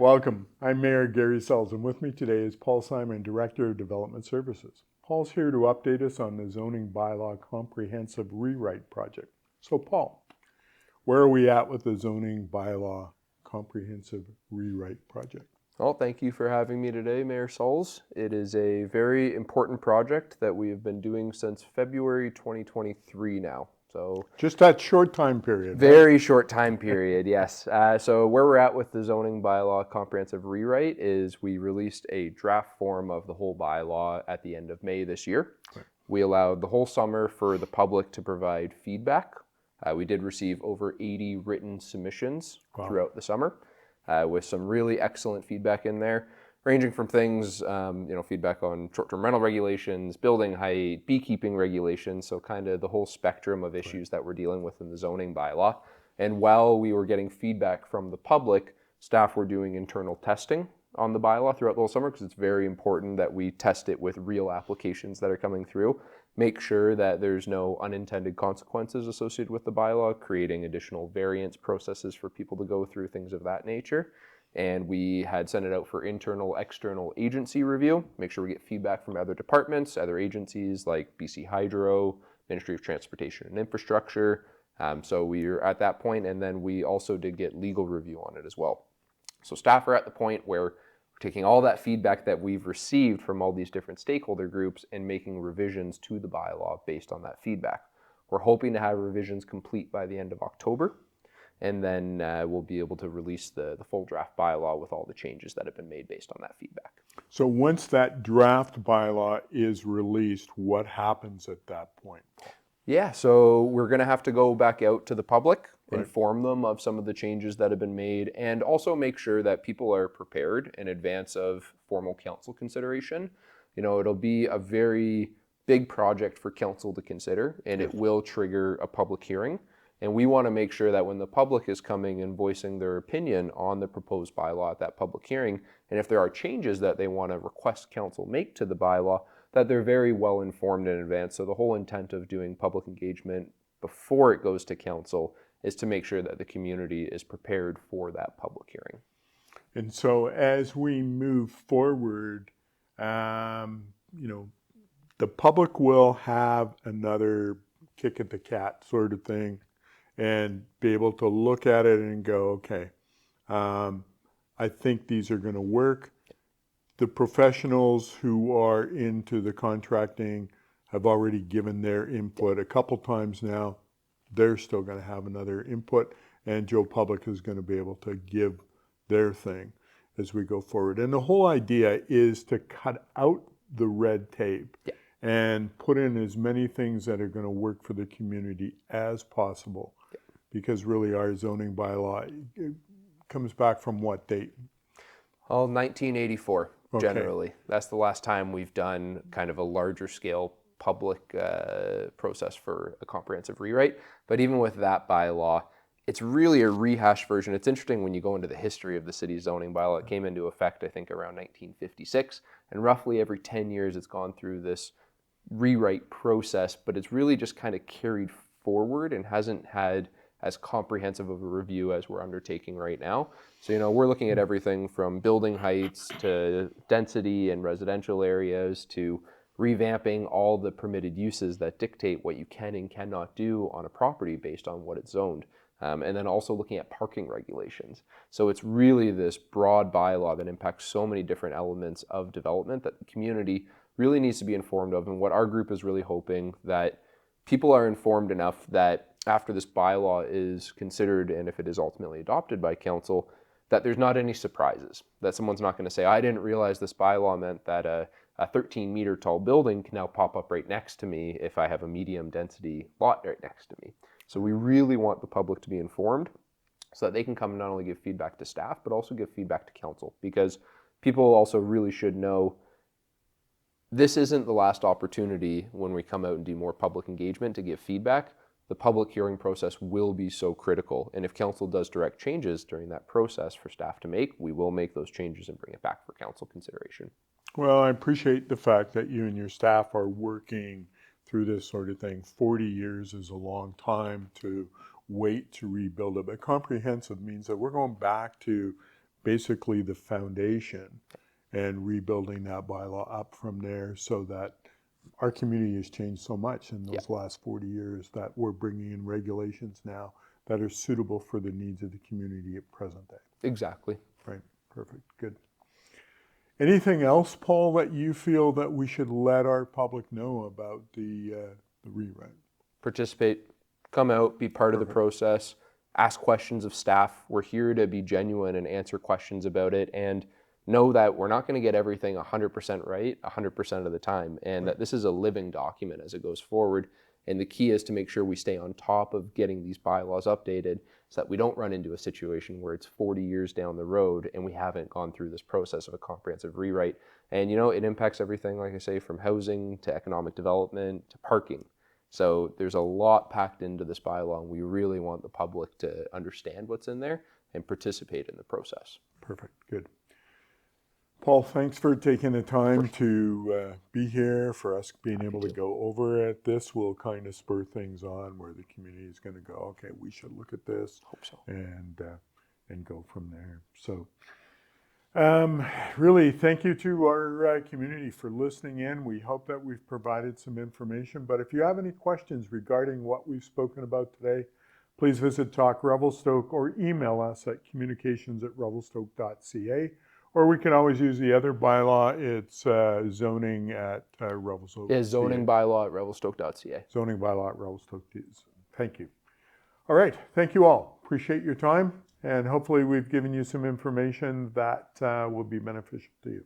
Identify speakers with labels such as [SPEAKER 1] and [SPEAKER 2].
[SPEAKER 1] Welcome. I'm Mayor Gary Sulz, and with me today is Paul Simon, Director of Development Services. Paul's here to update us on the zoning bylaw comprehensive rewrite project. So Paul, where are we at with the zoning bylaw comprehensive rewrite project?
[SPEAKER 2] Well, thank you for having me today, Mayor Sulz. It is a very important project that we have been doing since February 2023 now. So
[SPEAKER 1] just that short time period.
[SPEAKER 2] Very short time period, yes. So where we're at with the zoning bylaw comprehensive rewrite is we released a draft form of the whole bylaw at the end of May this year. Right. We allowed the whole summer for the public to provide feedback. We did receive over 80 written submissions throughout the summer with some really excellent feedback in there, ranging from things, feedback on short-term rental regulations, building height, beekeeping regulations, so kind of the whole spectrum of issues that we're dealing with in the zoning bylaw. And while we were getting feedback from the public, staff were doing internal testing on the bylaw throughout the whole summer, because it's very important that we test it with real applications that are coming through, make sure that there's no unintended consequences associated with the bylaw, creating additional variance processes for people to go through, things of that nature. And we had sent it out for internal, external agency review, make sure we get feedback from other departments, other agencies like BC Hydro, Ministry of Transportation and Infrastructure. So we are at that point, and then we also did get legal review on it as well. So staff are at the point where we're taking all that feedback that we've received from all these different stakeholder groups and making revisions to the bylaw based on that feedback. We're hoping to have revisions complete by the end of October. And then we'll be able to release the full draft bylaw with all the changes that have been made based on that feedback.
[SPEAKER 1] So once that draft bylaw is released, what happens at that point?
[SPEAKER 2] Yeah, so we're going to have to go back out to the public, inform them of some of the changes that have been made, and also make sure that people are prepared in advance of formal council consideration. You know, it'll be a very big project for council to consider, and it will trigger a public hearing. And we want to make sure that when the public is coming and voicing their opinion on the proposed bylaw at that public hearing, and if there are changes that they want to request council make to the bylaw, that they're very well informed in advance. So the whole intent of doing public engagement before it goes to council is to make sure that the community is prepared for that public hearing.
[SPEAKER 1] And so as we move forward, the public will have another kick at the cat sort of thing, and be able to look at it and go, okay, I think these are going to work. The professionals who are into the contracting have already given their input a couple times now. They're still going to have another input, and Joe Public is going to be able to give their thing as we go forward. And the whole idea is to cut out the red tape and put in as many things that are going to work for the community as possible. Because really our zoning bylaw comes back from what date?
[SPEAKER 2] Oh, 1984, generally. That's the last time we've done kind of a larger scale public process for a comprehensive rewrite. But even with that bylaw, it's really a rehashed version. It's interesting when you go into the history of the city's zoning bylaw. It came into effect, I think, around 1956. And roughly every 10 years, it's gone through this rewrite process. But it's really just kind of carried forward and hasn't had as comprehensive of a review as we're undertaking right now. So, we're looking at everything from building heights to density in residential areas to revamping all the permitted uses that dictate what you can and cannot do on a property based on what it's zoned. And then also looking at parking regulations. So it's really this broad bylaw that impacts so many different elements of development that the community really needs to be informed of. And what our group is really hoping that people are informed enough that after this bylaw is considered and if it is ultimately adopted by council, that there's not any surprises, that someone's not going to say, I didn't realize this bylaw meant that a 13-meter tall building can now pop up right next to me if I have a medium density lot right next to me. So we really want the public to be informed so that they can come and not only give feedback to staff, but also give feedback to council, because people also really should know this isn't the last opportunity when we come out and do more public engagement to give feedback. The public hearing process will be so critical. And if council does direct changes during that process for staff to make, we will make those changes and bring it back for council consideration.
[SPEAKER 1] Well, I appreciate the fact that you and your staff are working through this sort of thing. 40 years is a long time to wait to rebuild it. But comprehensive means that we're going back to basically the foundation and rebuilding that bylaw up from there, so that our community has changed so much in those last 40 years that we're bringing in regulations now that are suitable for the needs of the community at present day.
[SPEAKER 2] Exactly.
[SPEAKER 1] Right, perfect, good. Anything else, Paul, that you feel that we should let our public know about the rewrite?
[SPEAKER 2] Participate, come out, be part of the process, ask questions of staff. We're here to be genuine and answer questions about it, and know that we're not going to get everything 100% right 100% of the time, and that this is a living document as it goes forward. And the key is to make sure we stay on top of getting these bylaws updated so that we don't run into a situation where it's 40 years down the road and we haven't gone through this process of a comprehensive rewrite. And it impacts everything, like I say, from housing to economic development to parking. So there's a lot packed into this bylaw, and we really want the public to understand what's in there and participate in the process.
[SPEAKER 1] Perfect, good. Paul, thanks for taking the time to be here, for us being able to go over at this. Will kind of spur things on where the community is going to go, okay, we should look at this.
[SPEAKER 2] Hope so.
[SPEAKER 1] And go from there. So really, thank you to our community for listening in. We hope that we've provided some information, but if you have any questions regarding what we've spoken about today, please visit Talk Revelstoke or email us at communications@revelstoke.ca. Or we can always use the other bylaw. It's zoning at Revelstoke.
[SPEAKER 2] Yeah, zoning bylaw at revelstoke.ca.
[SPEAKER 1] Zoning bylaw at Revelstoke. Thank you. All right. Thank you all. Appreciate your time. And hopefully we've given you some information that will be beneficial to you.